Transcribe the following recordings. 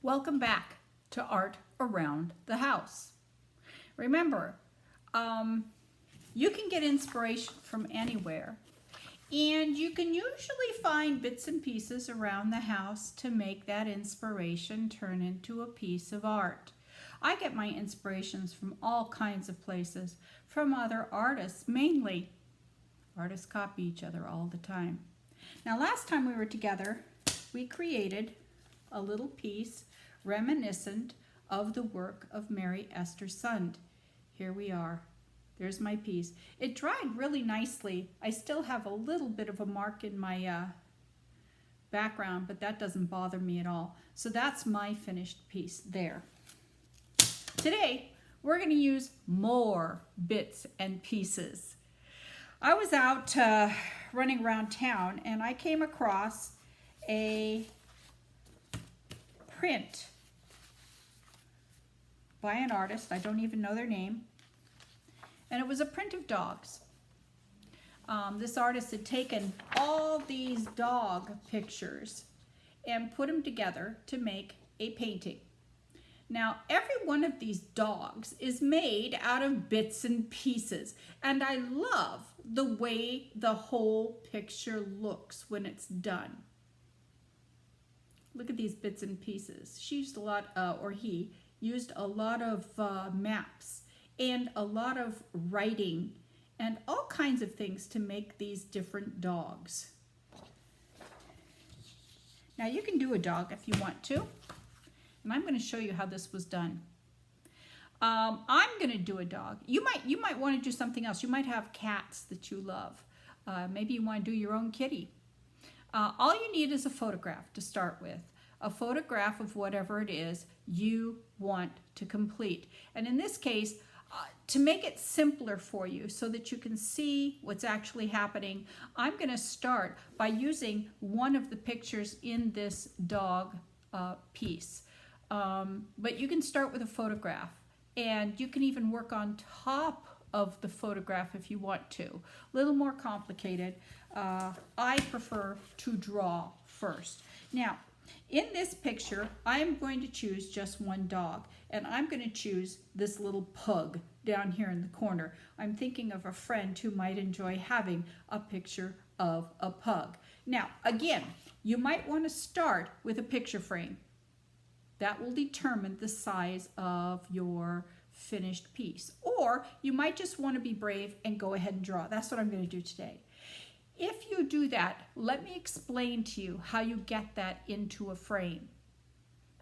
Welcome back to Art Around the House. Remember, you can get inspiration from anywhere, and you can usually find bits and pieces around the house to make that inspiration turn into a piece of art. I get my inspirations from all kinds of places, from other artists mainly. Artists copy each other all the time. Now, last time we were together, we created a little piece reminiscent of the work of Mary Esther Sund. Here we are. There's my piece. It dried really nicely. I still have a little bit of a mark in my background, but that doesn't bother me at all. So that's my finished piece there. Today, we're going to use more bits and pieces. I was out running around town, and I came across a print by an artist. I don't even know their name. And it was a print of dogs. This artist had taken all these dog pictures and put them together to make a painting. Now, every one of these dogs is made out of bits and pieces, and I love the way the whole picture looks when it's done. Look at these bits and pieces. She used a lot, or he used a lot of maps and a lot of writing and all kinds of things to make these different dogs. Now, you can do a dog if you want to. And I'm going to show you how this was done. I'm going to do a dog. You might want to do something else. You might have cats that you love. Maybe you want to do your own kitty. All you need is a photograph to start with. A photograph of whatever it is you want to complete. And in this case, to make it simpler for you so that you can see what's actually happening, I'm going to start by using one of the pictures in this dog piece. But you can start with a photograph, and you can even work on top of the photograph if you want to. A little more complicated. I prefer to draw first. Now, in this picture, I'm going to choose just one dog, and I'm going to choose this little pug down here in the corner. I'm thinking of a friend who might enjoy having a picture of a pug. Now, again, you might want to start with a picture frame. That will determine the size of your finished piece. Or you might just want to be brave and go ahead and draw. That's what I'm going to do today. If you do that, let me explain to you how you get that into a frame.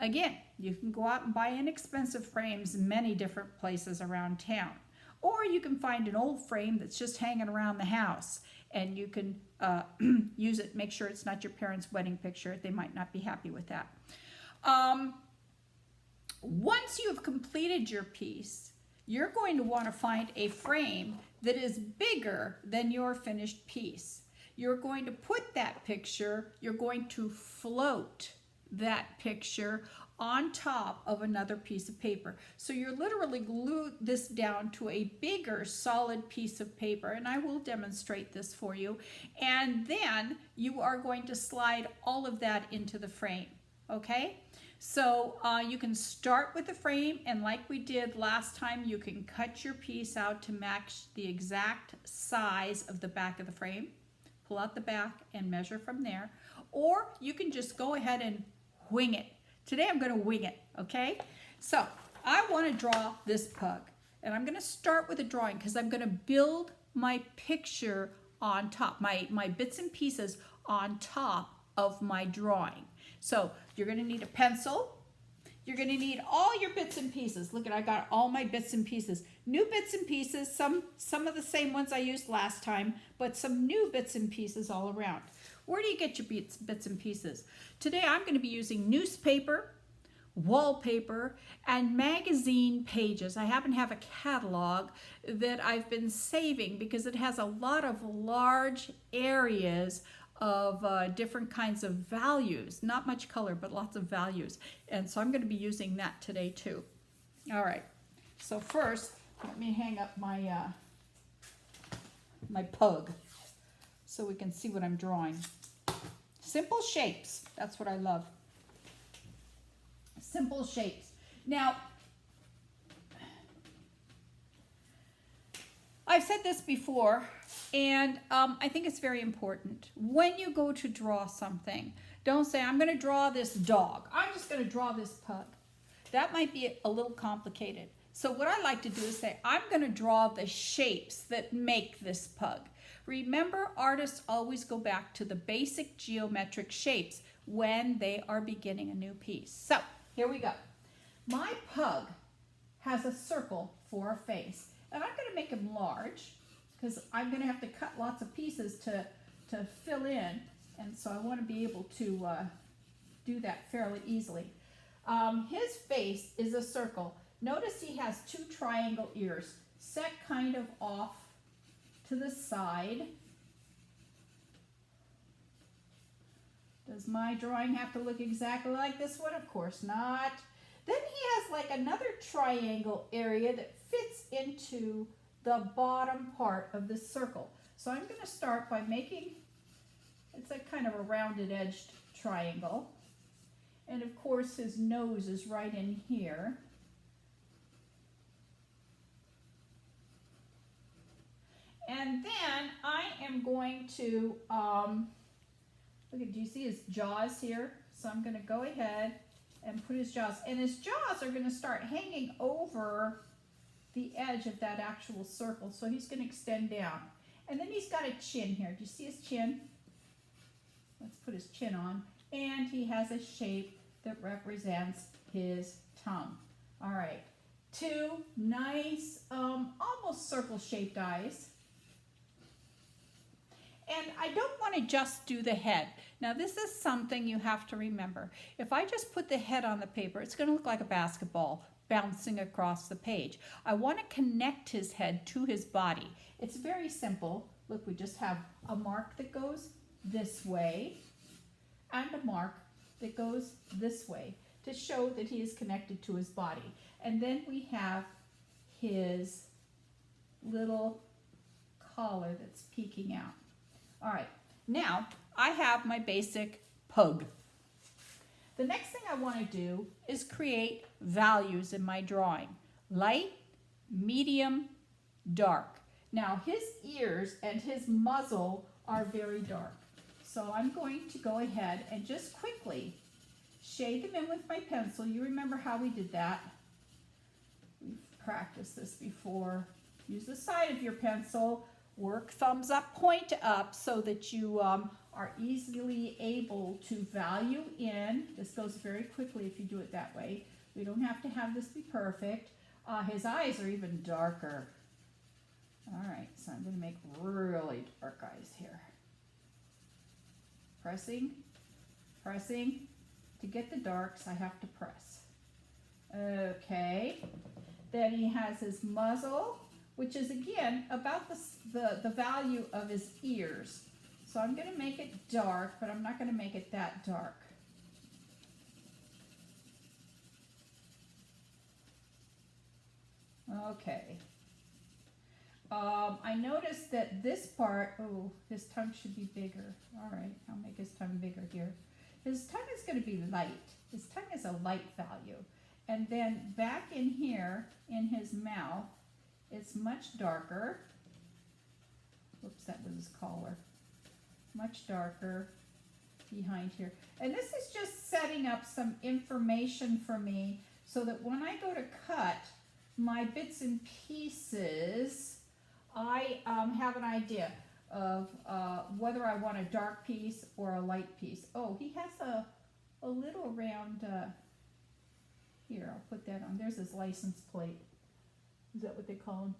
Again, you can go out and buy inexpensive frames in many different places around town. Or you can find an old frame that's just hanging around the house, and you can use it. Make sure it's not your parents' wedding picture. They might not be happy with that. Once you have completed your piece, you're going to want to find a frame that is bigger than your finished piece. You're going to put that picture, you're going to float that picture on top of another piece of paper. So you're literally glue this down to a bigger solid piece of paper, and I will demonstrate this for you. And then you are going to slide all of that into the frame, okay? So you can start with the frame, and like we did last time, you can cut your piece out to match the exact size of the back of the frame. Pull out the back and measure from there. Or you can just go ahead and wing it. Today I'm going to wing it, okay? So I want to draw this pug, and I'm going to start with a drawing because I'm going to build my picture on top, my bits and pieces on top of my drawing. So you're going to need a pencil. You're going to need all your bits and pieces. Look at, I got all my bits and pieces. New bits and pieces, some of the same ones I used last time, but some new bits and pieces all around. Where do you get your bits and pieces? Today I'm going to be using newspaper, wallpaper, and magazine pages. I happen to have a catalog that I've been saving because it has a lot of large areas of different kinds of values. Not much color, but lots of values. And so I'm going to be using that today too. All right. So first, let me hang up my my pug so we can see what I'm drawing. Simple shapes. That's what I love. Simple shapes. Now, I've said this before, and I think it's very important. When you go to draw something, don't say, I'm going to draw this dog. I'm just going to draw this pug. That might be a little complicated. So what I like to do is say, I'm going to draw the shapes that make this pug. Remember, artists always go back to the basic geometric shapes when they are beginning a new piece. So here we go. My pug has a circle for a face. And I'm going to make him large because I'm going to have to cut lots of pieces to fill in. And so I want to be able to do that fairly easily. His face is a circle. Notice he has two triangle ears set kind of off to the side. Does my drawing have to look exactly like this one? Of course not. Then he has like another triangle area that fits into the bottom part of this circle. So I'm going to start by making, it's a kind of a rounded edged triangle. And of course his nose is right in here. And then I am going to, look at, do you see his jaws here? So I'm going to go ahead and put his jaws, and his jaws are going to start hanging over the edge of that actual circle. So he's going to extend down. And then he's got a chin here. Do you see his chin? Let's put his chin on. And he has a shape that represents his tongue. All right. Two nice, almost circle-shaped eyes. And I don't want to just do the head. Now this is something you have to remember. If I just put the head on the paper, it's going to look like a basketball bouncing across the page. I want to connect his head to his body. It's very simple. Look, we just have a mark that goes this way and a mark that goes this way to show that he is connected to his body. And then we have his little collar that's peeking out. All right, now I have my basic pug. The next thing I want to do is create values in my drawing. Light, medium, dark. Now his ears and his muzzle are very dark. So I'm going to go ahead and just quickly shade them in with my pencil. You remember how we did that. We've practiced this before. Use the side of your pencil. Work thumbs up, point up, so that you are easily able to value in. This goes very quickly if you do it that way. We don't have to have this be perfect. His eyes are even darker. All right, so I'm going to make really dark eyes here. Pressing, pressing. To get the darks, I have to press. Okay. Then he has his muzzle, which is again about the value of his ears. So I'm going to make it dark, but I'm not going to make it that dark. Okay. I noticed that this part, oh, his tongue should be bigger. All right, I'll make his tongue bigger here. His tongue is going to be light. His tongue is a light value. And then back in here, in his mouth, it's much darker. Whoops, that was his collar. Much darker behind here. And this is just setting up some information for me so that when I go to cut my bits and pieces, I have an idea of whether I want a dark piece or a light piece. Oh, he has a little round, here, I'll put that on. There's his license plate. Is that what they call him?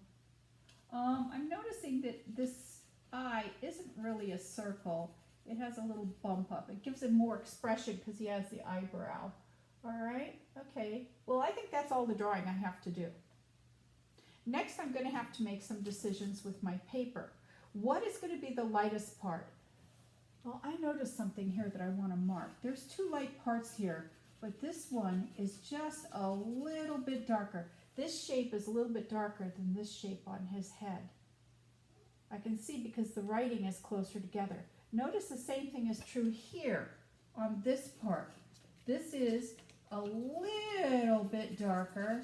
I'm noticing that this eye isn't really a circle. It has a little bump up. It gives him more expression because he has the eyebrow. All right, okay. Well, I think that's all the drawing I have to do. Next, I'm going to have to make some decisions with my paper. What is going to be the lightest part? Well, I noticed something here that I want to mark. There's two light parts here, but this one is just a little bit darker. This shape is a little bit darker than this shape on his head. I can see because the writing is closer together. Notice the same thing is true here on this part. This is a little bit darker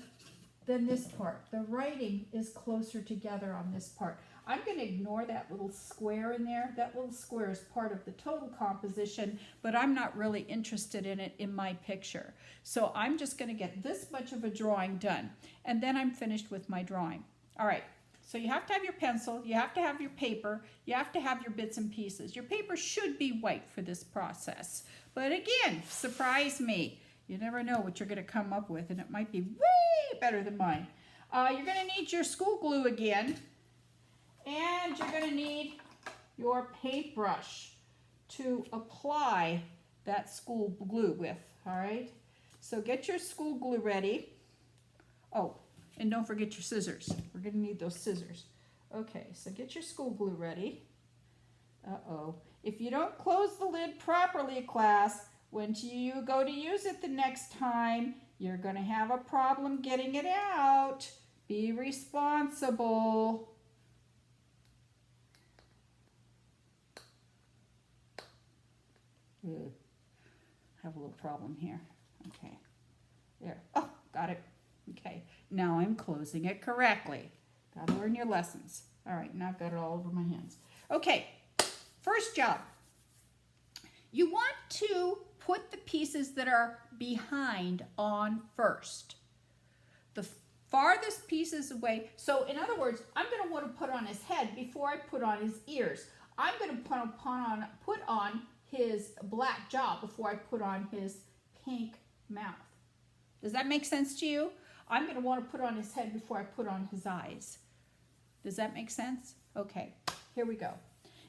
than this part. The writing is closer together on this part. I'm going to ignore that little square in there. That little square is part of the total composition, but I'm not really interested in it in my picture. So I'm just going to get this much of a drawing done, and then I'm finished with my drawing. All right, so you have to have your pencil, you have to have your paper, you have to have your bits and pieces. Your paper should be white for this process. But again, surprise me. You never know what you're going to come up with, and it might be way better than mine. You're going to need your school glue again. And you're going to need your paintbrush to apply that school glue with, all right? So get your school glue ready. Oh, and don't forget your scissors. We're going to need those scissors. Okay, so get your school glue ready. Uh-oh. If you don't close the lid properly, class, when you go to use it the next time, you're going to have a problem getting it out. Be responsible. Have a little problem here. Okay, there. Oh, got it. Okay, now I'm closing it correctly. Gotta learn your lessons. All right, now I've got it all over my hands. Okay, first job. You want to put the pieces that are behind on first. The farthest pieces away. So in other words, I'm going to want to put on his head before I put on his ears. I'm going to put on his black jaw before I put on his pink mouth. Does that make sense to you? I'm going to want to put on his head before I put on his eyes. Does that make sense? Okay, here we go.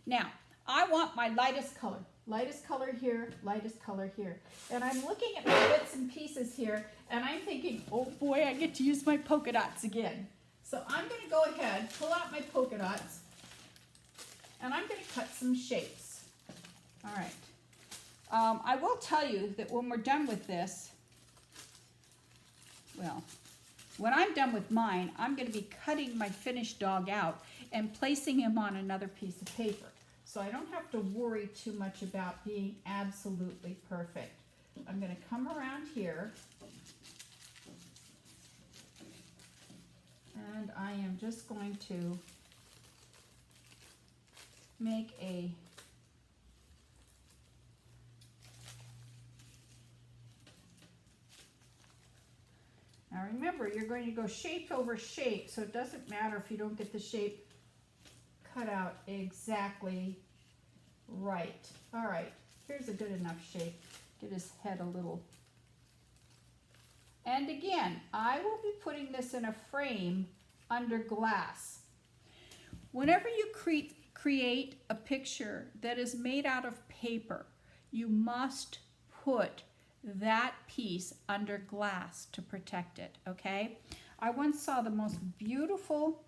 Now, I want my lightest color. Lightest color here, lightest color here. And I'm looking at my bits and pieces here, and I'm thinking, oh boy, I get to use my polka dots again. So I'm going to go ahead, pull out my polka dots, and I'm going to cut some shapes. All right. I will tell you that when we're done with this, well, when I'm done with mine, I'm going to be cutting my finished dog out and placing him on another piece of paper. So I don't have to worry too much about being absolutely perfect. I'm going to come around here, and I am just going to make a Now remember, you're going to go shape over shape, so it doesn't matter if you don't get the shape cut out exactly right. All right, here's a good enough shape. Get his head a little. And again, I will be putting this in a frame under glass. Whenever you create a picture that is made out of paper, you must put that piece under glass to protect it, okay? I once saw the most beautiful,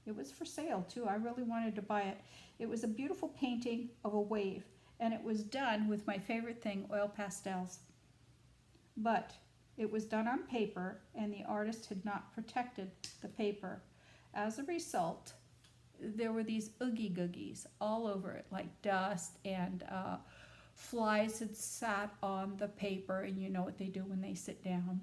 it was for sale too, I really wanted to buy it. It was a beautiful painting of a wave, and it was done with my favorite thing, oil pastels. But it was done on paper, and the artist had not protected the paper. As a result, there were these oogie googies all over it, like dust, and flies had sat on the paper, and you know what they do when they sit down.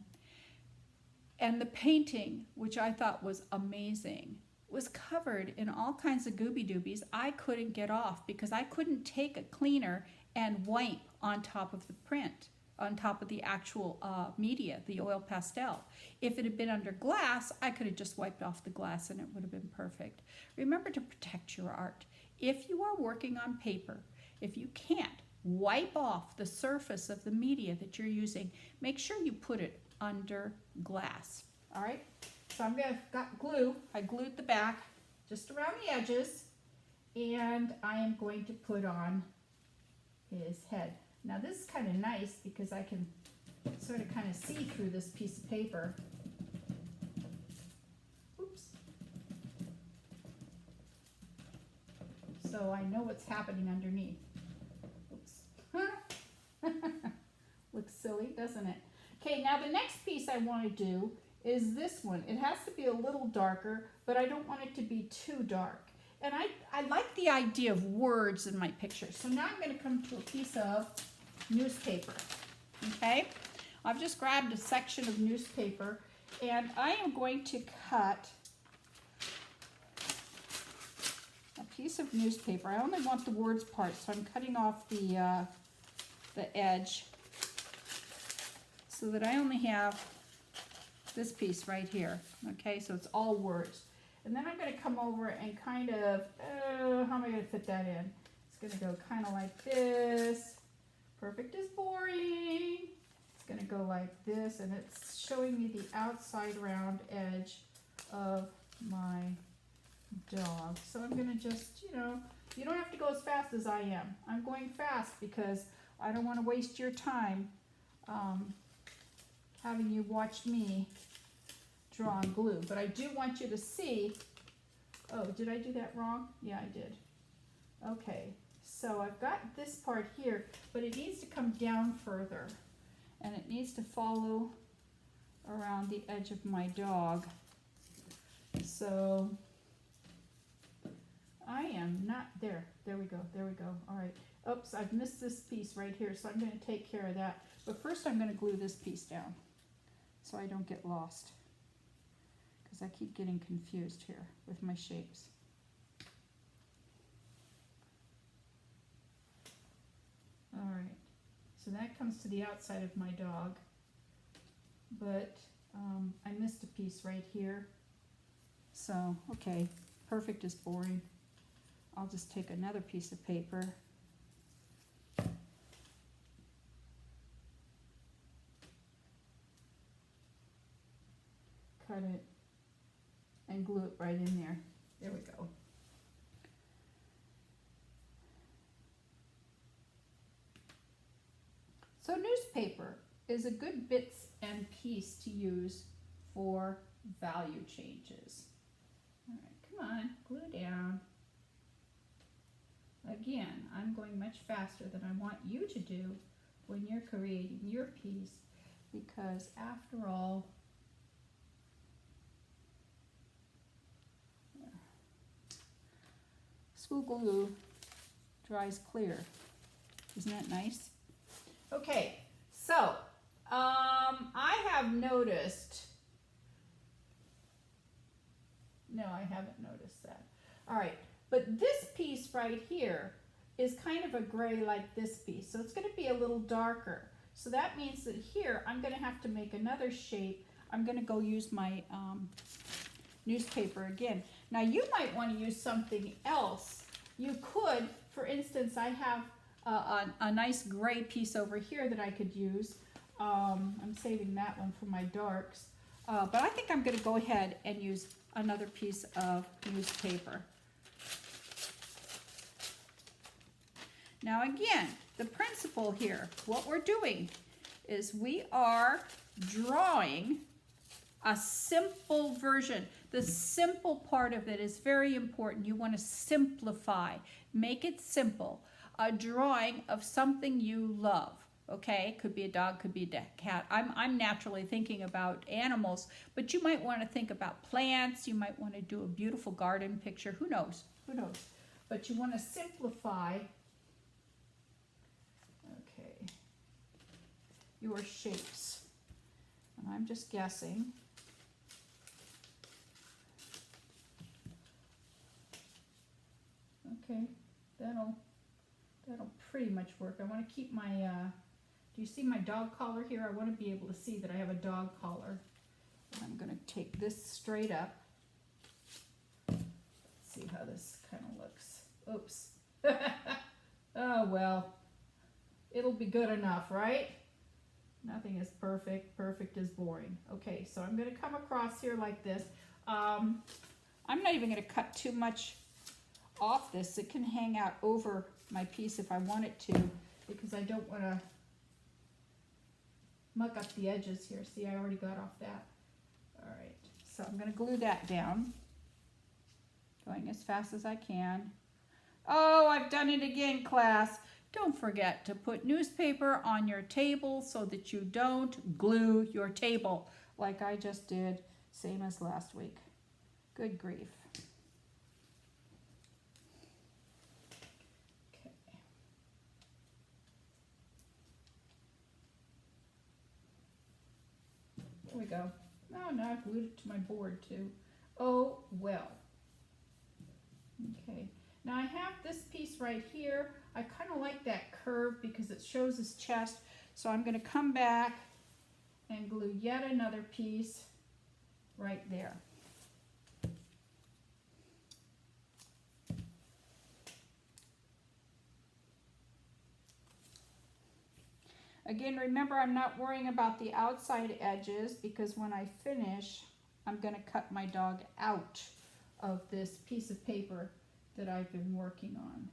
And the painting, which I thought was amazing, was covered in all kinds of gooby doobies I couldn't get off because I couldn't take a cleaner and wipe on top of the print, on top of the actual media, the oil pastel. If it had been under glass, I could have just wiped off the glass and it would have been perfect. Remember to protect your art. If you are working on paper, if you can't wipe off the surface of the media that you're using, make sure you put it under glass. All right, so got glue. I glued the back just around the edges, and I am going to put on his head. Now this is kind of nice because I can sort of kind of see through this piece of paper. Oops. So I know what's happening underneath. Looks silly, doesn't it? Okay, now the next piece I want to do is this one. It has to be a little darker, but I don't want it to be too dark. And I like the idea of words in my picture. So now I'm going to come to a piece of newspaper. Okay? I've just grabbed a section of newspaper and I am going to cut a piece of newspaper. I only want the words part, so I'm cutting off the edge so that I only have this piece right here. Okay, so it's all words. And then I'm going to come over and kind of, how am I going to fit that in? It's going to go kind of like this. Perfect is boring. It's going to go like this, and it's showing me the outside round edge of my dog. So I'm going to just, you know, you don't have to go as fast as I am. I'm going fast because I don't want to waste your time having you watch me draw on glue. But I do want you to see, oh, did I do that wrong? Yeah, I did. Okay, so I've got this part here, but it needs to come down further. And it needs to follow around the edge of my dog. So I am not there. There we go. There we go. All right. Oops, I've missed this piece right here, so I'm going to take care of that. But first I'm going to glue this piece down so I don't get lost, because I keep getting confused here with my shapes. All right. So that comes to the outside of my dog, but I missed a piece right here. So, okay, perfect is boring. I'll just take another piece of paper. Cut it and glue it right in there. There we go. So newspaper is a good bits and piece to use for value changes. All right, come on, glue down. Again, I'm going much faster than I want you to do when you're creating your piece, because after all, school glue dries clear. Isn't that nice? Okay, so I have noticed, no, I haven't noticed that. All right, but this piece right here is kind of a gray like this piece, so it's going to be a little darker. So that means that here I'm going to have to make another shape. I'm going to go use my newspaper again. Now you might want to use something else. You could, for instance, I have a nice gray piece over here that I could use. I'm saving that one for my darks. But I think I'm going to go ahead and use another piece of newspaper. Now again, the principle here, what we're doing is we are drawing a simple version. The simple part of it is very important. You want to simplify, make it simple. A drawing of something you love, okay? Could be a dog, could be a cat. I'm naturally thinking about animals, but you might want to think about plants. You might want to do a beautiful garden picture. Who knows? Who knows? But you want to simplify, okay, your shapes. And I'm just guessing. Okay, that'll pretty much work. I want to keep my, do you see my dog collar here? I want to be able to see that I have a dog collar. And I'm going to take this straight up. Let's see how this kind of looks. Oops. Oh, well, it'll be good enough, right? Nothing is perfect. Perfect is boring. Okay, so I'm going to come across here like this. I'm not even going to cut too much off this. It can hang out over my piece if I want it to, because I don't want to muck up the edges here. See, I already got off that. All right, so I'm going to glue that down, going as fast as I can. Oh, I've done it again, class. Don't forget to put newspaper on your table so that you don't glue your table like I just did, same as last week. Good grief. There we go. Oh, now I've glued it to my board too. Oh, well. Okay, now I have this piece right here. I kind of like that curve because it shows his chest. So I'm going to come back and glue yet another piece right there. Again, remember, I'm not worrying about the outside edges because when I finish, I'm going to cut my dog out of this piece of paper that I've been working on.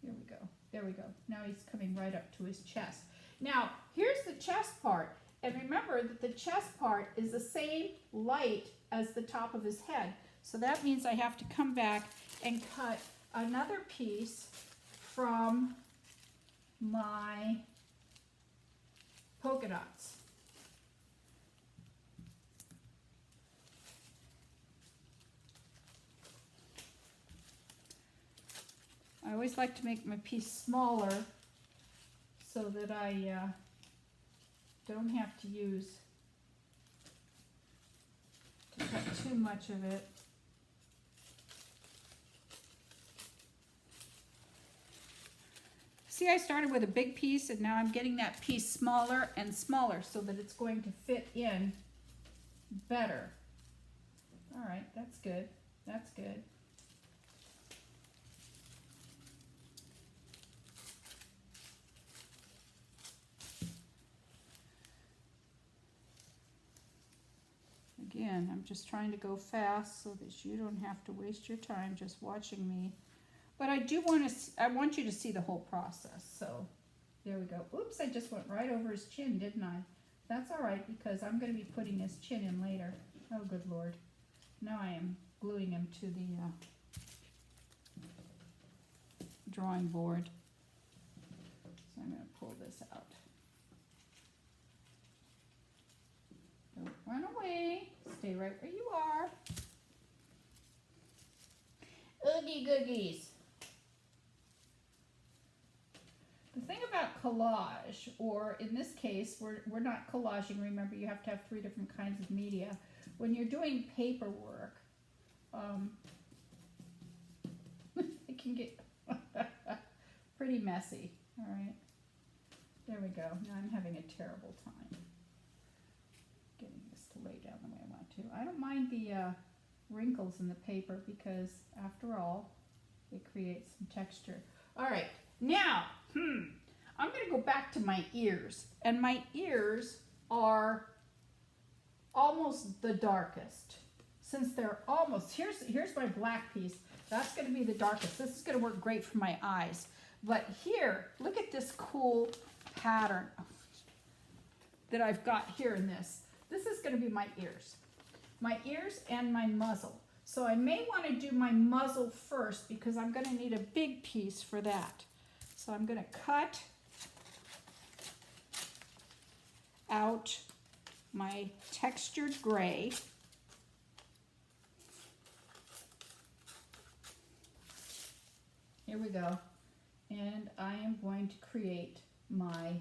There we go. There we go. Now he's coming right up to his chest. Now, here's the chest part. And remember that the chest part is the same light as the top of his head. So that means I have to come back and cut another piece from my polka dots. I always like to make my piece smaller so that I don't have to cut too much of it. See, I started with a big piece and now I'm getting that piece smaller and smaller so that it's going to fit in better. All right, that's good. That's good. Again, I'm just trying to go fast so that you don't have to waste your time just watching me. But I want you to see the whole process. So there we go. Oops, I just went right over his chin, didn't I? That's all right because I'm going to be putting his chin in later. Oh, good Lord. Now I am gluing him to the drawing board. So I'm going to pull this out. Don't run away. Stay right where you are. Oogie googies. The thing about collage, or in this case, we're not collaging. Remember, you have to have 3 different kinds of media. When you're doing paperwork, it can get pretty messy. All right. There we go. Now I'm having a terrible time getting this to lay down the way I want to. I don't mind the wrinkles in the paper because, after all, it creates some texture. All right. Now, I'm going to go back to my ears. And my ears are almost the darkest. Since they're almost, here's my black piece. That's going to be the darkest. This is going to work great for my eyes. But here, look at this cool pattern that I've got here in this. This is going to be my ears. My ears and my muzzle. So I may want to do my muzzle first because I'm going to need a big piece for that. So I'm going to cut out my textured gray. Here we go. And I am going to create my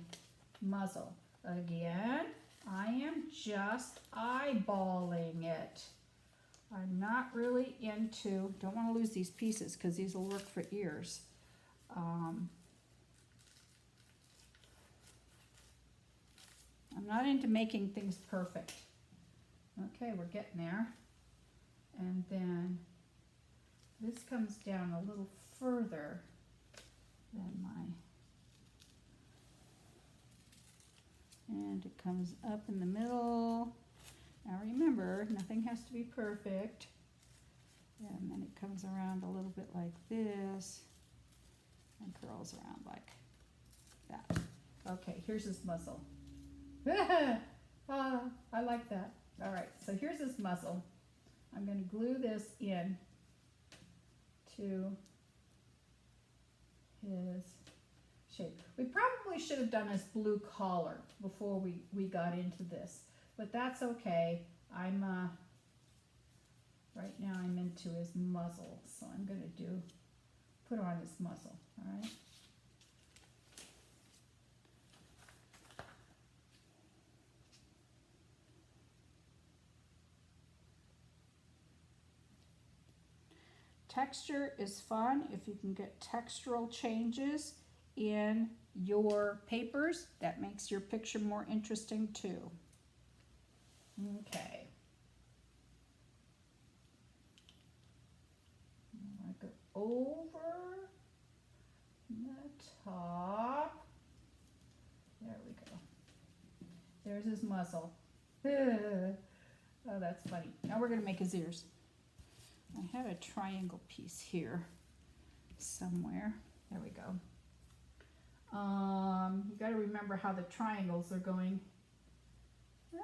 muzzle. Again, I am just eyeballing it. I'm not really into, don't want to lose these pieces because these will work for ears. I'm not into making things perfect. Okay, we're getting there. And then this comes down a little further than and it comes up in the middle. Now remember, nothing has to be perfect. And then it comes around a little bit like this and curls around like that. Okay, here's his muzzle. I like that. All right, so here's his muzzle. I'm going to glue this in to his shape. We probably should have done his blue collar before we got into this, but that's okay. I'm right now I'm into his muzzle, so I'm going to put on his muzzle. All right. Texture is fun. If you can get textural changes in your papers, that makes your picture more interesting too. Okay. I go over the top. There we go. There's his muzzle. Oh, that's funny. Now we're going to make his ears. I had a triangle piece here somewhere. There we go. You got to remember how the triangles are going.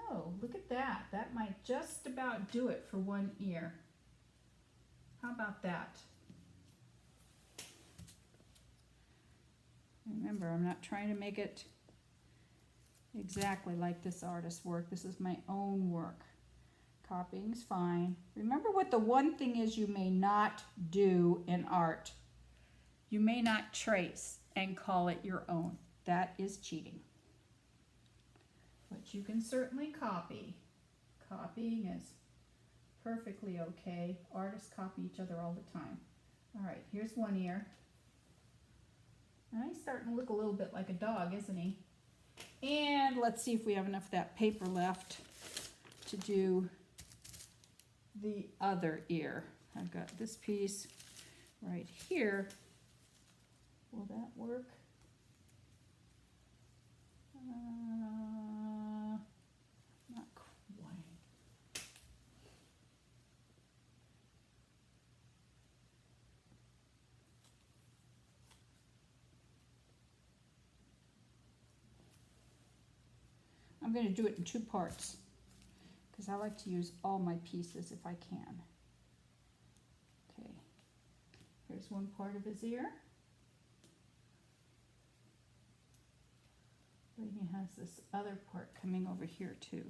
Oh, look at that. That might just about do it for one ear. How about that? Remember, I'm not trying to make it exactly like this artist's work. This is my own work. Copying's fine. Remember what the one thing is you may not do in art. You may not trace and call it your own. That is cheating. But you can certainly copy. Copying is perfectly okay. Artists copy each other all the time. All right, here's one ear. Now he's starting to look a little bit like a dog, isn't he? And let's see if we have enough of that paper left to do the other ear. I've got this piece right here. Will that work? Not quite. I'm going to do it in two parts, because I like to use all my pieces if I can. Okay, here's one part of his ear. But he has this other part coming over here too.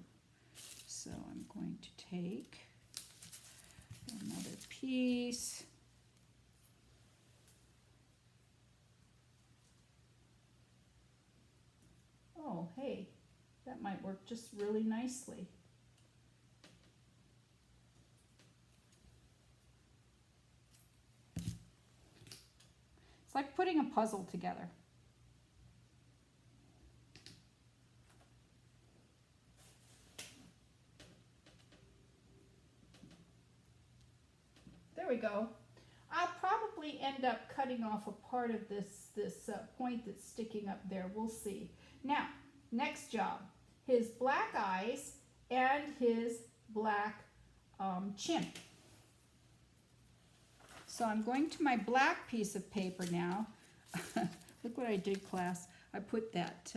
So I'm going to take another piece. Oh, hey, that might work just really nicely. It's like putting a puzzle together. There we go. I'll probably end up cutting off a part of this point that's sticking up there. We'll see. Now, next job. His black eyes and his black chin. So I'm going to my black piece of paper now. Look what I did, class. I put that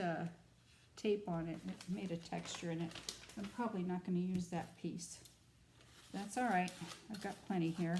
tape on it and it made a texture in it. I'm probably not going to use that piece. That's all right. I've got plenty here.